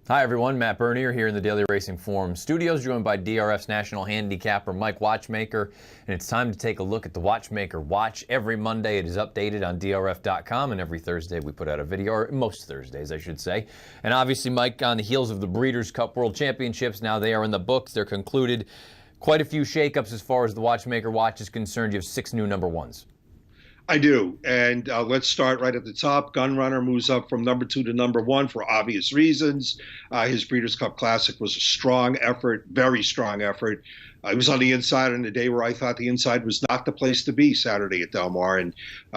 Hi everyone, Matt Bernier here in the Daily Racing Forum studios, joined by DRF's national handicapper Mike Watchmaker, and it's time to take a look at the Watchmaker Watch. Every Monday it is updated on DRF.com, and every Thursday we put out a video, or most Thursdays I should say. And obviously, Mike, on the heels of the Breeders' Cup World Championships, now they are in the books, they're concluded. Quite a few shakeups as far as the Watchmaker Watch is concerned. You have 6 new number ones. I do. And let's start right at the top. Gunrunner moves up from number 2 to number 1 for obvious reasons. His Breeders' Cup Classic was a strong effort, very strong effort. He was on the inside on the day where I thought the inside was not the place to be Saturday at Del Mar. And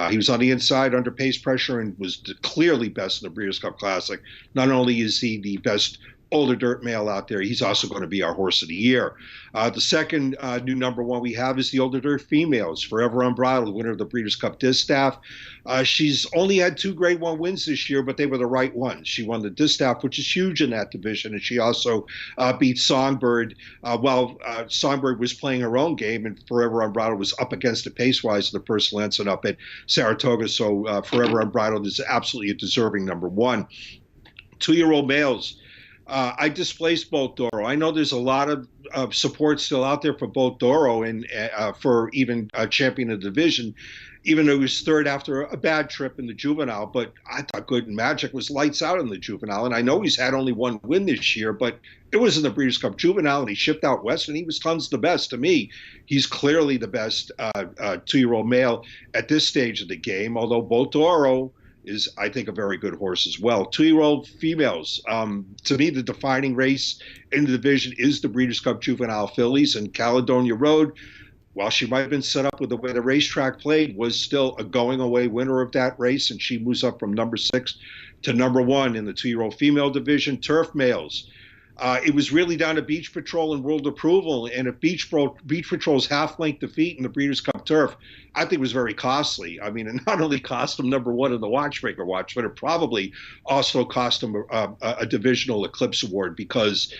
he was on the inside under pace pressure and was clearly best in the Breeders' Cup Classic. Not only is he the best older dirt male out there, he's also going to be our horse of the year. The second new number one we have is the older dirt females. Forever Unbridled, winner of the Breeders' Cup Distaff. She's only had 2 Grade 1 wins this year, but they were the right ones. She won the Distaff, which is huge in that division, and she also beat Songbird while Songbird was playing her own game, and Forever Unbridled was up against it pace-wise in the first Lancet up at Saratoga. So Forever Unbridled is absolutely a deserving number one. 2-year-old males. I displaced Bolt Doro. I know there's a lot of support still out there for Bolt Doro and for even champion of the division, even though he was third after a bad trip in the juvenile. But I thought Good and Magic was lights out in the juvenile. And I know he's had only 1 win this year, but it was in the Breeders' Cup Juvenile, and he shipped out west, and he was tons the best. To me, he's clearly the best 2-year-old male at this stage of the game, although Bolt Doro is, I think, a very good horse as well. 2-year-old females. To me, the defining race in the division is the Breeders' Cup Juvenile Fillies, and Caledonia Road, while she might have been set up with the way the racetrack played, was still a going-away winner of that race, and she moves up from number 6 to number 1 in the 2-year-old female division. Turf males. It was really down to Beach Patrol and World Approval, and if Beach Patrol's half-length defeat in the Breeders' Cup Turf, I think was very costly. I mean, it not only cost him number 1 in the Watchmaker Watch, but it probably also cost him a Divisional Eclipse Award, because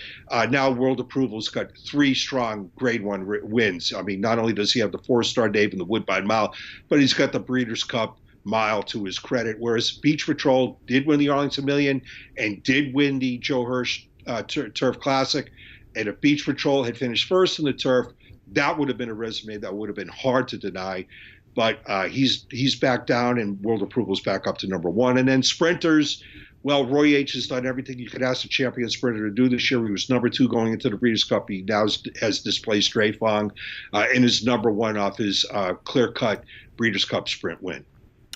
now World Approval's got 3 strong Grade 1 wins. I mean, not only does he have the 4-star Dave in the Woodbine Mile, but he's got the Breeders' Cup Mile to his credit, whereas Beach Patrol did win the Arlington Million and did win the Joe Hirsch Turf Classic. And if Beach Patrol had finished first in the Turf, that would have been a resume that would have been hard to deny. But he's back down, and World Approval's back up to number 1. And then sprinters, well, Roy H. has done everything you could ask a champion sprinter to do this year. He was number 2 going into the Breeders' Cup. He now has displaced Dreyfong and is number 1 off his clear-cut Breeders' Cup sprint win.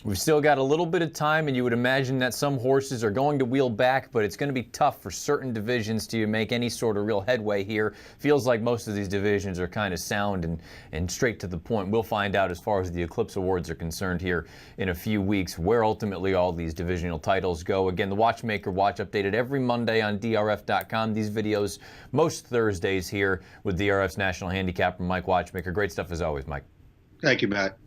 We've still got a little bit of time, and you would imagine that some horses are going to wheel back, but it's going to be tough for certain divisions to make any sort of real headway here. Feels like most of these divisions are kind of sound and straight to the point. We'll find out, as far as the Eclipse Awards are concerned, here in a few weeks, where ultimately all these divisional titles go. Again, the Watchmaker Watch updated every Monday on DRF.com. These videos most Thursdays here with DRF's national handicapper Mike Watchmaker. Great stuff as always, Mike. Thank you, Matt.